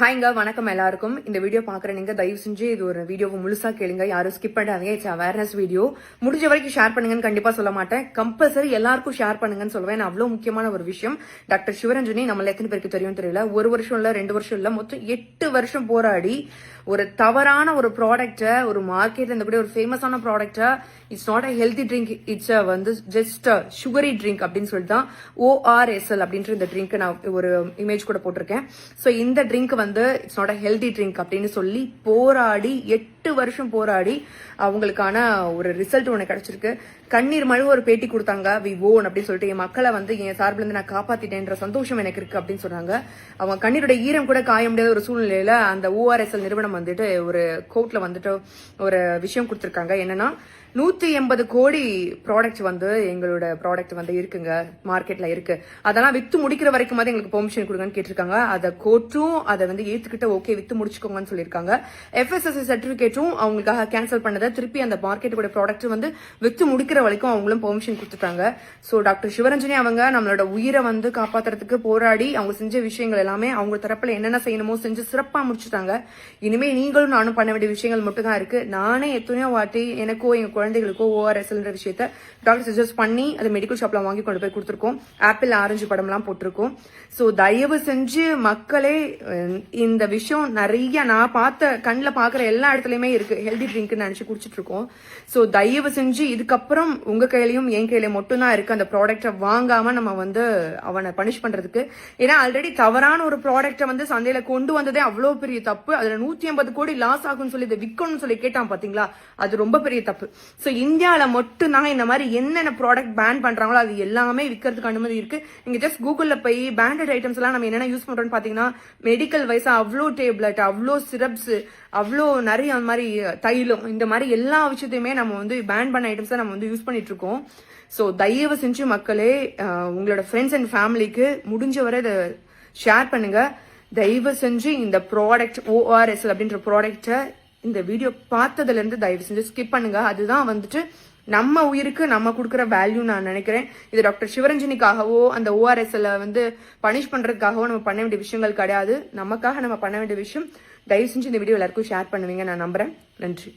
ஹாய்ங்க, வணக்கம் எல்லாருக்கும். இந்த வீடியோ பாக்குற நீங்க தயவு செஞ்சு இது ஒரு வீடியோவை முழுசா கேளுங்க, யாரும் ஸ்கிப் பண்ணாதீங்க. It's awareness video. முடிஞ்ச வரைக்கும் ஷேர் பண்ணுங்கன்னு கண்டிப்பா சொல்ல மாட்டேன், கம்பல்சரி எல்லாருக்கும் ஷேர் பண்ணுங்கன்னு சொல்லுவேன். அவ்வளவு முக்கியமான ஒரு விஷயம். டாக்டர் சிவரஞ்சனி நம்மள எத்தனை பேருக்கு தெரியும் தெரியல, 1 வருஷம் இல்ல 2 வருஷம் இல்ல, மொத்தம் 8 வருஷம் போராடி ஒரு தவறான ஒரு ப்ராடக்ட, ஒரு மார்க்கெட்ல இந்த கூட ஒரு ஃபேமஸான product, it's not a healthy drink, it's வந்து ஜஸ்ட் சுகரி ட்ரிங்க் அப்படின்னு சொல்லிட்டு தான் ORSL அப்படின்ற இந்த ட்ரிங்க் நான் ஒரு இமேஜ் கூட போட்டிருக்கேன். ஸோ இந்த ட்ரிங்க் வந்து it's not a healthy drink அப்படின்னு சொல்லி போராடி 8 வருஷம் போராடி அவங்களுக்கான ஒரு ரிசல்ட் ஒன்று கிடைச்சிருக்கு. கண்ணீர் மழை ஒரு பேட்டி கொடுத்தாங்க, வி ஓன் அப்படின்னு சொல்லிட்டு, என் மக்களை வந்து என் சார்பில் இருந்து நான் காப்பாத்திட்டேன்ற சந்தோஷம் எனக்கு இருக்கு அப்படின்னு சொன்னாங்க. அவங்க கண்ணீரோட ஈரம் கூட காய முடியாத ஒரு சூழ்நிலையில அந்த ORSL நிறுவனம் வந்துட்டு ஒரு கோர்ட்ல வந்துட்டு ஒரு விஷயம் கொடுத்திருக்காங்க. என்னன்னா 180 கோடி ப்ராடக்ட் வந்து எங்களோட ப்ராடக்ட் வந்து இருக்குங்க, மார்க்கெட்ல இருக்கு, அதெல்லாம் வித்து முடிக்கிற வரைக்கும் வந்து எங்களுக்கு பெர்மிஷன் கொடுங்கன்னு கேட்டிருக்காங்க. அதை கோர்ட்டும் அதை வந்து ஏத்துக்கிட்ட ஓகே வித்து முடிச்சுக்கோங்கன்னு சொல்லியிருக்காங்க. FSSAI சர்டிபிகேட்டும் அவங்களுக்காக கேன்சல் பண்ணதை திருப்பி அந்த மார்க்கெட்டோட ப்ராடக்ட் வந்து வித்து முடிக்கிற வரைக்கும் அவங்களும் பெர்மிஷன் கொடுத்துட்டாங்க. ஸோ டாக்டர் சிவரஞ்சனி அவங்க நம்மளோட உயிரை வந்து காப்பாத்துறதுக்கு போராடி அவங்க செஞ்ச விஷயங்கள் எல்லாமே அவங்க தரப்புல என்னென்ன செய்யணுமோ செஞ்சு சிறப்பா முடிச்சுட்டாங்க. இனிமே நீங்களும் நானும் பண்ண வேண்டிய விஷயங்கள் மட்டும் தான் இருக்கு. நானே எத்தனையோ வாட்டி எனக்கோ எங்க குழந்தைகளுக்கோ ORSLன்ற விஷயத்த டாக்டர் சஜஸ்ட் பண்ணி அதை மெடிக்கல் ஷாப்ல வாங்கி கொண்டு போய் கொடுத்துருக்கோம். ஆப்பிள் ஆரஞ்சு படம்லாம் போட்டிருக்கோம். ஸோ தயவு செஞ்சு மக்களே, இந்த விஷயம் நிறைய நான் பார்த்த கண்ணில் பார்க்குற எல்லா இடத்துலயுமே இருக்கு, ஹெல்தி ட்ரிங்க் நினைச்சு குடிச்சிட்டு இருக்கோம். ஸோ தயவு செஞ்சு இதுக்கப்புறம் உங்க கையிலையும் என் கையில மட்டும் தான் இருக்கு அந்த ப்ராடக்டை வாங்காம நம்ம வந்து அவனை பனிஷ் பண்றதுக்கு. ஏன்னா ஆல்ரெடி தவறான ஒரு ப்ராடக்டை வந்து சந்தையில கொண்டு வந்ததே அவ்வளவு பெரிய தப்பு. அதுல 180 கோடி லாஸ் ஆகும்னு சொல்லி இதை விற்கணும்னு சொல்லி கேட்டான் பாத்தீங்களா, அது ரொம்ப பெரிய தப்பு. ஸோ இந்தியாவில மட்டும் தான் இந்த மாதிரி என்னென்ன ப்ராடக்ட் பேன் பண்றாங்களோ அது எல்லாமே விற்கிறதுக்கு அனுமதி இருக்கு. நீங்க ஜஸ்ட் கூகுள்ல போய் பிராண்டட் ஐட்டம்ஸ் எல்லாம் நம்ம என்னென்ன யூஸ் பண்றோம்னு பாத்தீங்கன்னா, மெடிக்கல் வைஸா அவ்வளோ டேப்லெட், அவ்வளோ சிரப்ஸ், அவ்வளோ நிறைய அந்த மாதிரி தைலம், இந்த மாதிரி எல்லா விஷயத்தையுமே நம்ம வந்து பேன் பண்ண ஐட்டம்ஸ் நம்ம வந்து யூஸ் பண்ணிட்டு இருக்கோம். ஸோ தயவு செஞ்சு மக்களே, உங்களோட ஃப்ரெண்ட்ஸ் அண்ட் ஃபேமிலிக்கு முடிஞ்ச வரை இதை ஷேர் பண்ணுங்க. தயவு செஞ்சு இந்த ப்ராடக்ட் ORSL அப்படின்ற ப்ராடக்ட இந்த வீடியோ பார்த்ததுல இருந்து தயவு செஞ்சு ஸ்கிப் பண்ணுங்க. அதுதான் வந்துட்டு நம்ம உயிருக்கு நம்ம கொடுக்குற வேல்யூ நான் நினைக்கிறேன். இது டாக்டர் சிவரஞ்சனிக்காகவோ அந்த ORSL வந்து பனிஷ் பண்றதுக்காகவோ நம்ம பண்ண வேண்டிய விஷயங்கள் கிடையாது. நமக்காக நம்ம பண்ண வேண்டிய விஷயம். தயவு செஞ்சு இந்த வீடியோ எல்லாருக்கும் ஷேர் பண்ணுவீங்க நான் நம்புறேன். நன்றி.